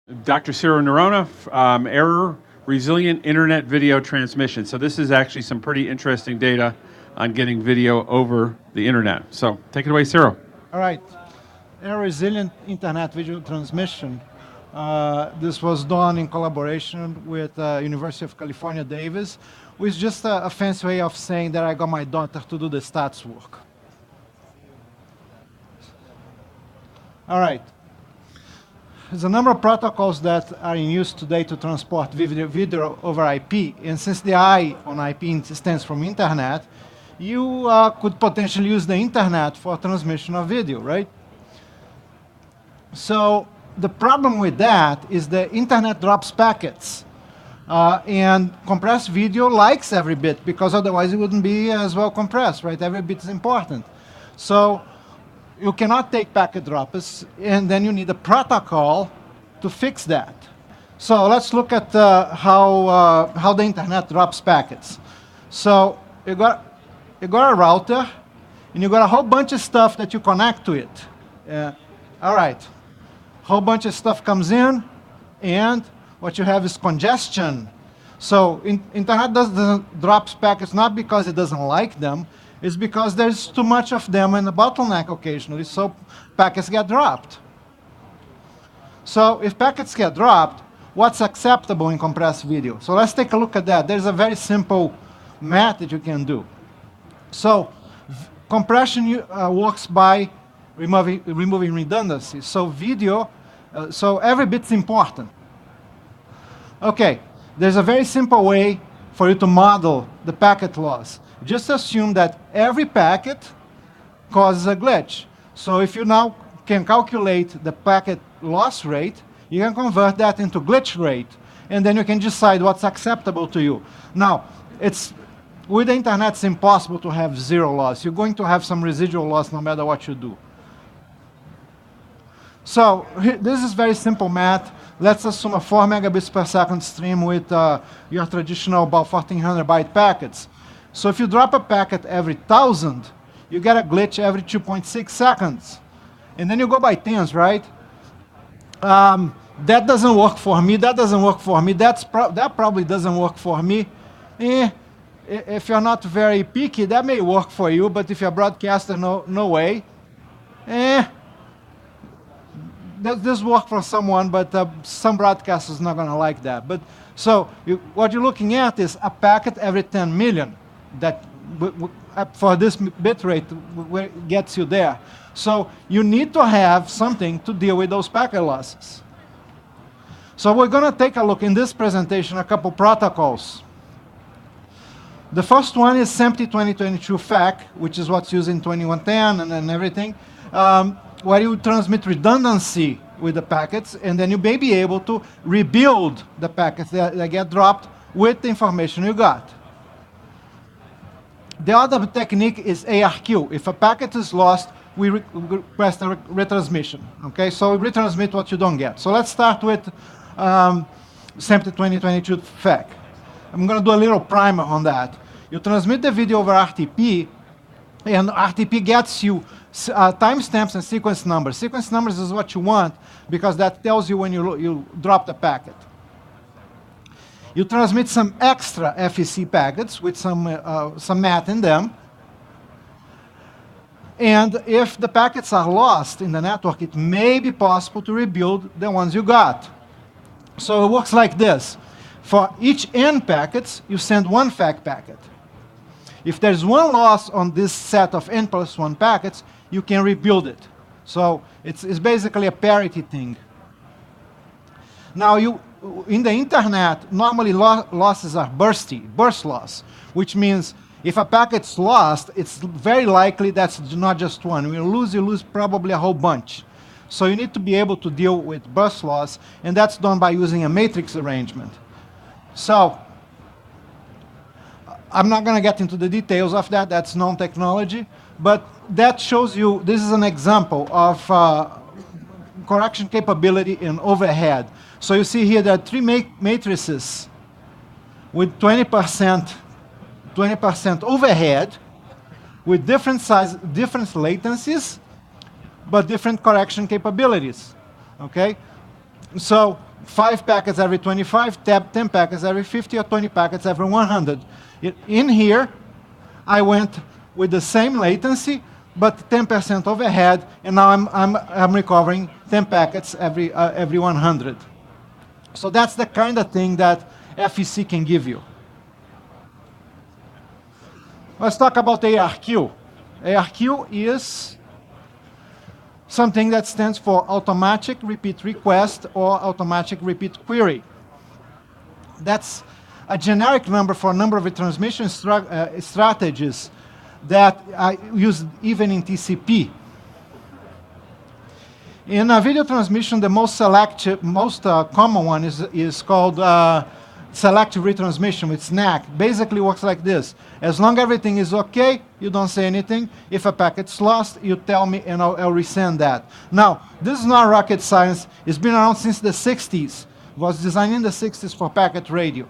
Dr. Ciro Noronha, error resilient internet video transmission. So this is actually some pretty interesting data on getting video over the internet. So take it away, Ciro. All right. Error resilient internet video transmission. This was done in collaboration with University of California, Davis, which is just a fancy way of saying that I got my daughter to do the stats work. All right. There's a number of protocols that are in use today to transport video over IP, and since the I on IP stands for internet, you could potentially use the internet for transmission of video, right? So the problem with that is the internet drops packets, and compressed video likes every bit, because otherwise it wouldn't be as well compressed, right? Every bit is important. So you cannot take packet drops, and then you need a protocol to fix that. So let's look at how the internet drops packets. So you got a router, and you got a whole bunch of stuff that you connect to it. All right, whole bunch of stuff comes in, and what you have is congestion. So internet doesn't drops packets not because it doesn't like them, it's because there's too much of them and a bottleneck occasionally, so packets get dropped. So if packets get dropped, what's acceptable in compressed video? So let's take a look at that. There's a very simple math that you can do. So compression works by removing redundancy. So video, so every bit's important. Okay, there's a very simple way for you to model the packet loss. Just assume that every packet causes a glitch. So if you now can calculate the packet loss rate, you can convert that into glitch rate, and then you can decide what's acceptable to you. Now, with the internet, it's impossible to have zero loss. You're going to have some residual loss no matter what you do. So this is very simple math. Let's assume a 4 megabits per second stream with your traditional about 1400 byte packets. So if you drop a packet every 1,000, you get a glitch every 2.6 seconds. And then you go by tens, right? That doesn't work for me, that doesn't work for me, that probably doesn't work for me. If you're not very picky, that may work for you, but if you're a broadcaster, no way. This work for someone, but some broadcasters not going to like that. But so what you're looking at is a packet every 10 million that for this bit rate gets you there. So you need to have something to deal with those packet losses. So we're going to take a look in this presentation a couple protocols. The first one is SMPTE 2022 FAC, which is what's used in 2110 and everything, where you transmit redundancy with the packets, and then you may be able to rebuild the packets that get dropped with the information you got. The other technique is ARQ. If a packet is lost, we request a retransmission. Okay, so we retransmit what you don't get. So let's start with SMPTE 2022 FAC. I'm going to do a little primer on that. You transmit the video over RTP, and RTP gets you timestamps and sequence numbers. Sequence numbers is what you want, because that tells you when you drop the packet. You transmit some extra FEC packets with some math in them. And if the packets are lost in the network, it may be possible to rebuild the ones you got. So it works like this. For each n packets, you send one FAC packet. If there's one loss on this set of n plus 1 packets, you can rebuild it. So it's basically a parity thing. Now, in the internet, normally losses are burst loss, which means if a packet's lost, it's very likely that's not just one. When you lose probably a whole bunch. So you need to be able to deal with burst loss, and that's done by using a matrix arrangement. So I'm not going to get into the details of that. That's known technology. But that shows you, this is an example of correction capability in overhead. So you see here there are three matrices with 20% overhead, with different size, different latencies, but different correction capabilities. Okay? So 5 packets every 25, 10 packets every 50, or 20 packets every 100. In here, I went with the same latency, but 10% overhead, and now I'm recovering 10 packets every 100. So that's the kind of thing that FEC can give you. Let's talk about ARQ. ARQ is something that stands for automatic repeat request or automatic repeat query. That's a generic number for a number of retransmission strategies that are used even in TCP. In video transmission, the most common one is called selective retransmission with SNAC. Basically works like this. As long as everything is okay, you don't say anything. If a packet's lost, you tell me and I'll resend that. Now, this is not rocket science. It's been around since the 60s. It was designed in the 60s for packet radio.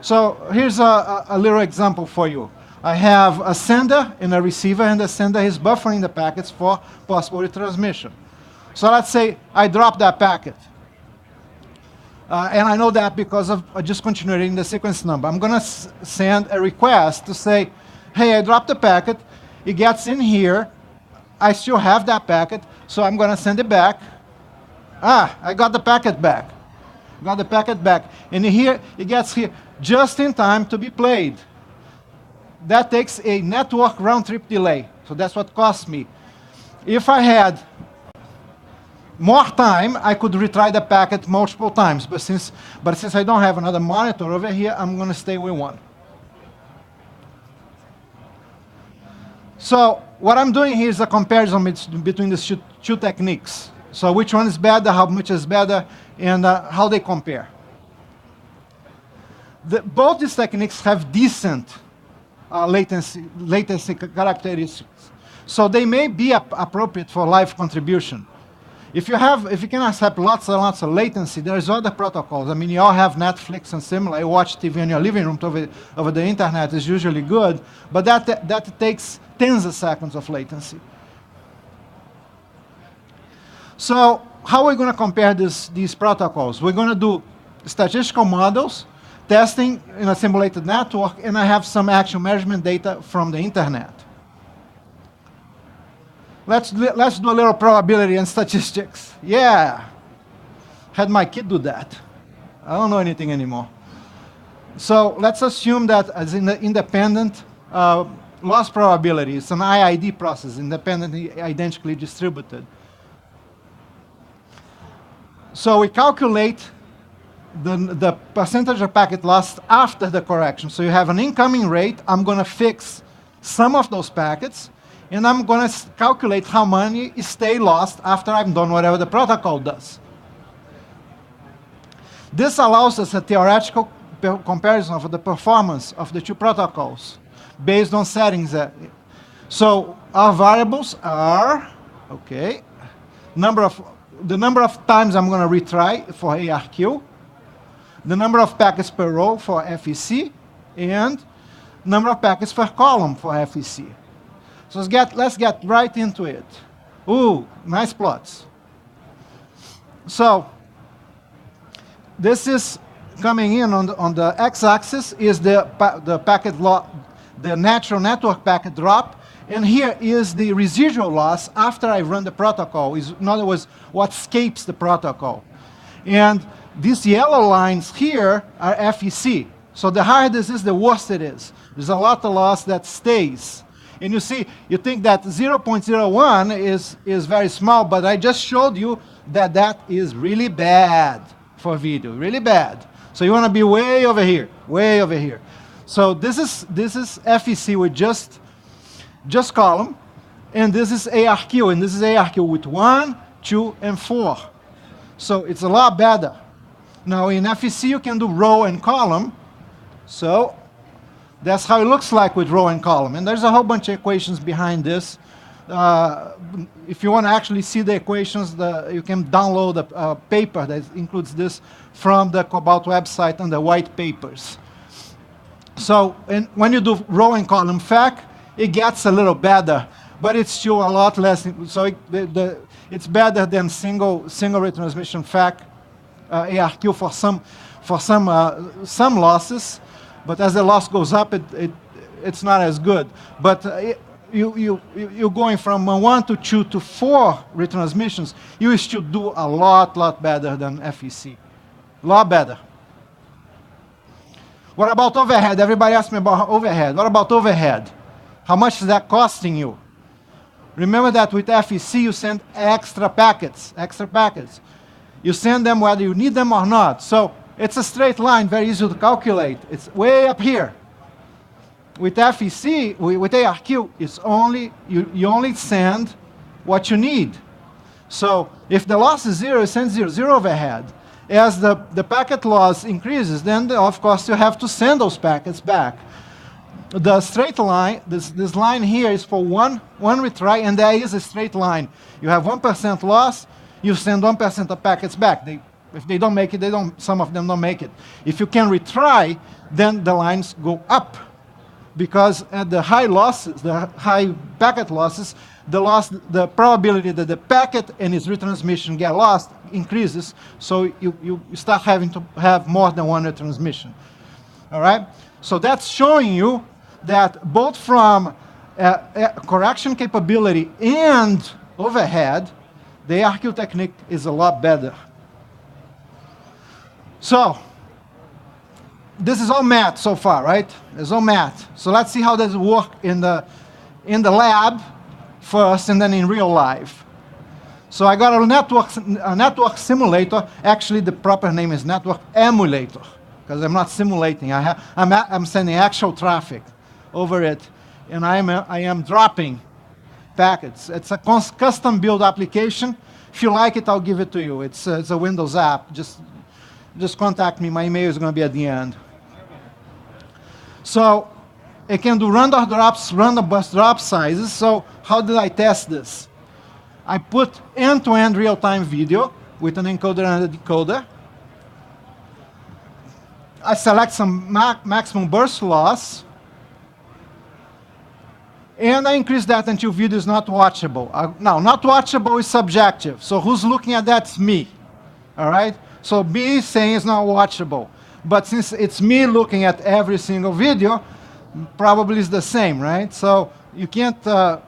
So here's a little example for you. I have a sender and a receiver, and the sender is buffering the packets for possible retransmission. So let's say I drop that packet. And I know that because of just continuing the sequence number. I'm going to send a request to say, hey, I dropped the packet. It gets in here. I still have that packet, so I'm going to send it back. I got the packet back. Got the packet back. And here, it gets here just in time to be played. That takes a network round-trip delay. So that's what costs me. If I had more time, I could retry the packet multiple times. But since I don't have another monitor over here, I'm going to stay with one. So what I'm doing here is a comparison between these two techniques. So which one is better, how much is better, and how they compare. Both these techniques have decent latency characteristics. So they may be appropriate for live contribution. If you can accept lots and lots of latency, there's other protocols. I mean, you all have Netflix and similar. You watch TV in your living room over the internet is usually good, but that takes tens of seconds of latency. So how are we going to compare these protocols? We're going to do statistical models, testing in a simulated network, and I have some actual measurement data from the internet. Let's do a little probability and statistics. Yeah, had my kid do that. I don't know anything anymore. So let's assume that as in the independent loss probability, it's an IID process, independently identically distributed. So we calculate the percentage of packet lost after the correction. So you have an incoming rate. I'm going to fix some of those packets, and I'm going to calculate how many stay lost after I've done whatever the protocol does. This allows us a theoretical comparison of the performance of the two protocols based on settings. So our variables are, okay, the number of times I'm going to retry for ARQ, the number of packets per row for FEC, and number of packets per column for FEC. So let's get right into it. Ooh, nice plots. So this is coming in on the x-axis is the packet the natural network packet drop, and here is the residual loss after I run the protocol. In other words, what escapes the protocol. And these yellow lines here are FEC. So the higher this is, the worse it is. There's a lot of loss that stays. And you see, you think that 0.01 is very small, but I just showed you that that is really bad for video, really bad. So you want to be way over here, way over here. So this is FEC with just column, and this is ARQ, and this is ARQ with 1, 2, and 4. So it's a lot better. Now in FEC you can do row and column, so that's how it looks like with row and column. And there's a whole bunch of equations behind this. If you want to actually see the equations, you can download a paper that includes this from the Cobalt website and the white papers. So and when you do row and column FAC, it gets a little better, but it's still a lot less. So It's better than single retransmission FAC ARQ for some losses, but as the loss goes up, it's not as good. But you're going from 1 to 2 to 4 retransmissions, you should do a lot better than FEC. A lot better. What about overhead? Everybody asked me about overhead. What about overhead? How much is that costing you? Remember that with FEC, you send extra packets. You send them whether you need them or not. So it's a straight line, very easy to calculate. It's way up here. With FEC, with ARQ, it's only you only send what you need. So if the loss is 0, you send 0 overhead. As the packet loss increases, then of course you have to send those packets back. The straight line, this line here is for one retry, and there is a straight line. You have 1% loss, you send 1% of packets back. If they don't make it, some of them don't make it. If you can retry, then the lines go up. Because at the high losses, the high packet losses, the probability that the packet and its retransmission get lost increases, so you start having to have more than one retransmission. All right? So that's showing you that both from correction capability and overhead, the ARQ technique is a lot better. So this is all math so far, right? It's all math. So let's see how does it work in the lab first, and then in real life. So I got a network simulator. Actually, the proper name is network emulator, because I'm not simulating. I'm sending actual traffic over it, and I am dropping packets. It's a custom build application. If you like it, I'll give it to you. It's a Windows app. Just contact me. My email is going to be at the end. So it can do random drops, random bus drop sizes. So how did I test this? I put end-to-end real-time video with an encoder and a decoder. I select some maximum burst loss. And I increase that until video is not watchable. Now, not watchable is subjective. So who's looking at that? It's me. All right? So me is saying it's not watchable. But since it's me looking at every single video, probably is the same, right? So you can't, the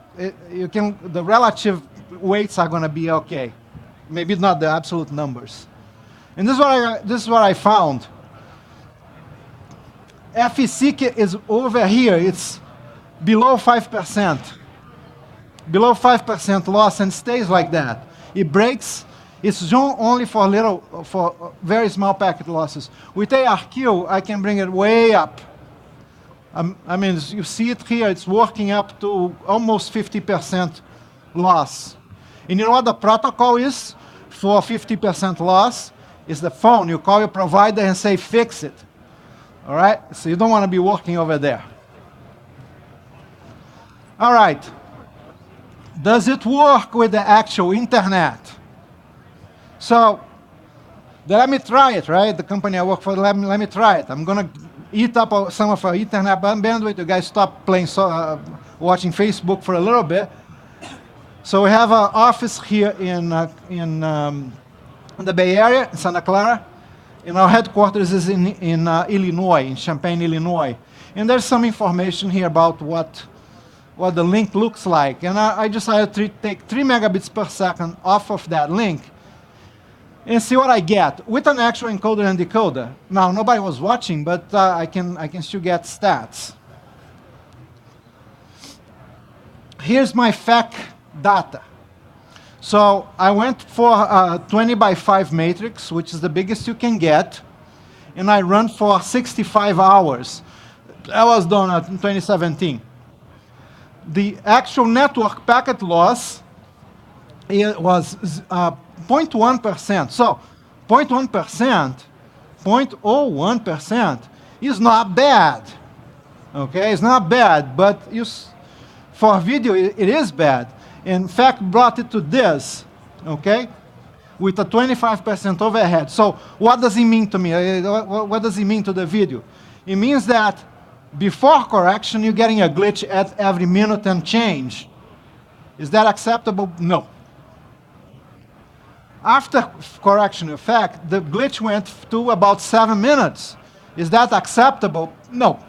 relative weights are going to be okay. Maybe not the absolute numbers. And this is what I found. FEC is over here. It's below 5%. Below 5% loss, and stays like that. It breaks. It's zone only for very small packet losses. With ARQ, I can bring it way up. I mean, you see it here. It's working up to almost 50% loss. And you know what the protocol is for 50% loss? Is the phone. You call your provider and say, fix it. All right? So you don't want to be working over there. All right. Does it work with the actual internet? So let me try it, right? The company I work for, let me try it. I'm going to eat up some of our internet bandwidth. You guys stop playing, watching Facebook for a little bit. So we have an office here in the Bay Area, in Santa Clara. And our headquarters is in Illinois, in Champaign, Illinois. And there's some information here about what the link looks like. And I decided to take 3 megabits per second off of that link and see what I get with an actual encoder and decoder. Now, nobody was watching, but I can still get stats. Here's my FAC data. So I went for a 20 by 5 matrix, which is the biggest you can get, and I run for 65 hours. That was done in 2017. The actual network packet loss was 0.1%. So 0.1%, 0.01% is not bad. Okay, it's not bad, but for video it is bad. In fact, brought it to this, okay, with a 25% overhead. So what does it mean to me? What does it mean to the video? It means that before correction, you're getting a glitch at every minute and change. Is that acceptable? No. After correction effect, the glitch went to about 7 minutes. Is that acceptable? No.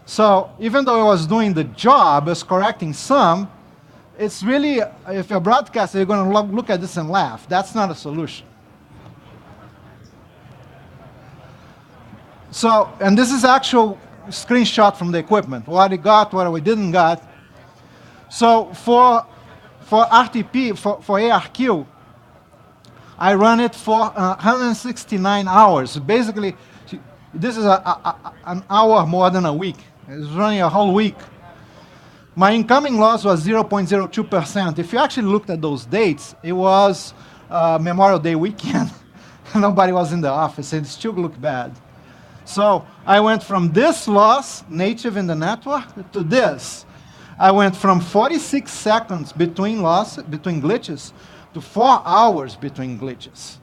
So even though I was doing the job, I was correcting some, it's really, if you're a broadcaster, you're going to look at this and laugh. That's not a solution. So, and this is actual screenshot from the equipment, what we got, what we didn't got. So for RTP, for ARQ, I run it for 169 hours. Basically, this is an hour more than a week. It's running a whole week. My incoming loss was 0.02%. If you actually looked at those dates, it was Memorial Day weekend. Nobody was in the office. It still looked bad. So I went from this loss, native in the network, to this. I went from 46 seconds between glitches to 4 hours between glitches.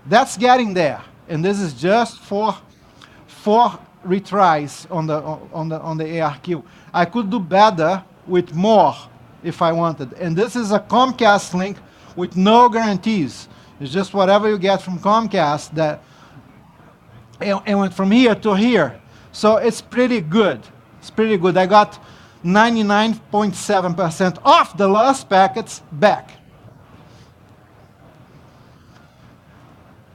That's getting there. And this is just for 4 retries on the ARQ. I could do better with more if I wanted. And this is a Comcast link with no guarantees. It's just whatever you get from Comcast that it went from here to here. So it's pretty good. It's pretty good. I got 99.7% of the lost packets back.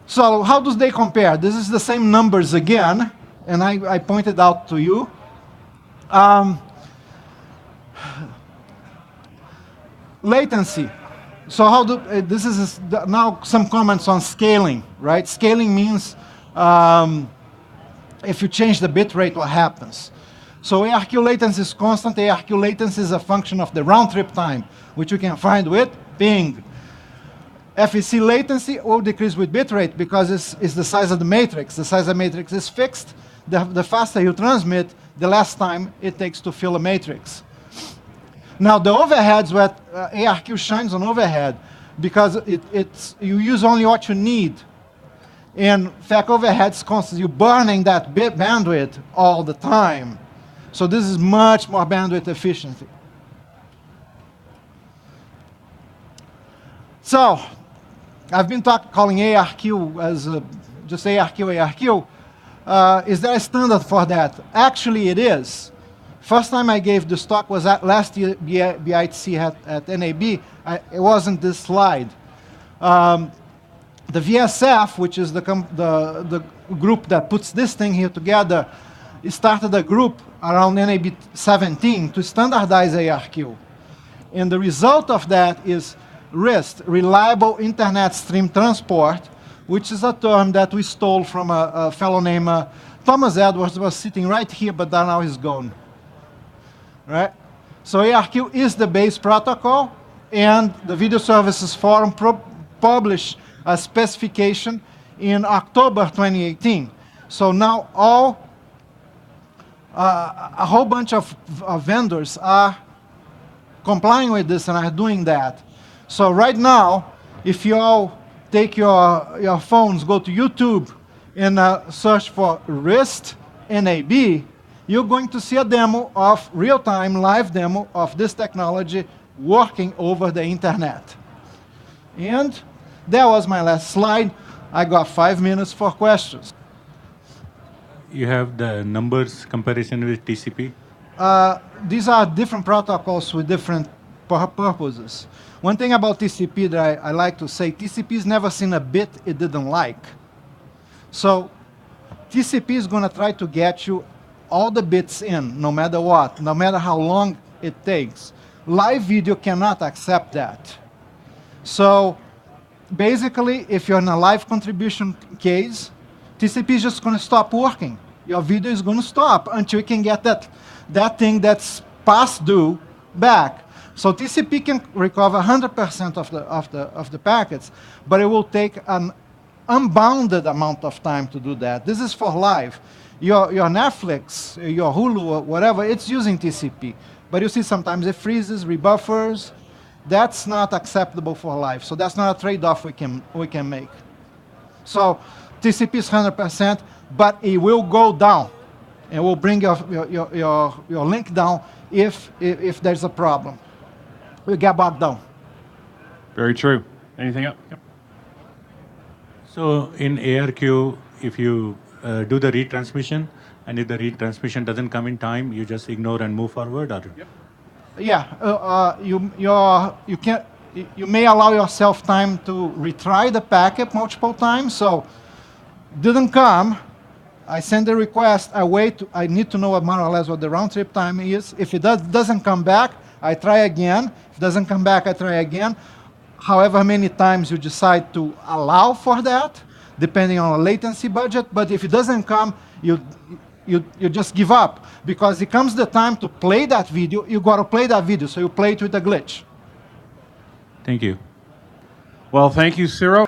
So how do they compare? This is the same numbers again, and I pointed out to you. Latency. So how do this is now some comments on scaling, right? Scaling means if you change the bit rate, what happens? So ARQ latency is constant. ARQ latency is a function of the round trip time, which you can find with ping. FEC latency will decrease with bitrate because it's the size of the matrix. The size of the matrix is fixed. The faster you transmit, the less time it takes to fill a matrix. Now the overheads, where ARQ shines on overhead, because you use only what you need. And FAC overhead's constant. You're burning that bandwidth all the time. So this is much more bandwidth efficiency. So I've been calling ARQ as just ARQ. Is there a standard for that? Actually, it is. First time I gave this talk was at last year BITC at NAB. It wasn't this slide. The VSF, which is the group that puts this thing here together, started a group around NAB 17 to standardize ARQ. And the result of that is RIST, Reliable Internet Stream Transport, which is a term that we stole from a fellow named Thomas Edwards, who was sitting right here, but now he's gone. Right? So ARQ is the base protocol, and the Video Services Forum published a specification in October 2018. So now a whole bunch of vendors are complying with this and are doing that. So right now, if you all take your phones, go to YouTube and search for RIST NAB, you're going to see a demo of real-time live demo of this technology working over the internet. And that was my last slide. I got 5 minutes for questions. You have the numbers comparison with TCP? These are different protocols with different purposes. One thing about TCP that I like to say, TCP's never seen a bit it didn't like. So TCP is going to try to get you all the bits in, no matter what, no matter how long it takes. Live video cannot accept that. So basically, if you're in a live contribution case, TCP is just going to stop working. Your video is going to stop until you can get that thing that's past due back. So TCP can recover 100% of the packets, but it will take an unbounded amount of time to do that. This is for live. Your Netflix, your Hulu, or whatever, it's using TCP. But you see sometimes it freezes, rebuffers. That's not acceptable for live. So that's not a trade-off we can make. So TCP is 100%, but it will go down. It will bring your link down if there's a problem. We get bogged down. Very true. Anything else? Yep. So in ARQ, if you do the retransmission, and if the retransmission doesn't come in time, you just ignore and move forward, or? Yep. Yeah, you may allow yourself time to retry the packet multiple times. So didn't come, I send a request, I wait, I need to know more or less what the round trip time is. If it doesn't come back, I try again. If it doesn't come back, I try again. However many times you decide to allow for that, depending on a latency budget. But if it doesn't come, you just give up. Because it comes the time to play that video, you got to play that video. So you play it with a glitch. Thank you. Well, thank you, Ciro.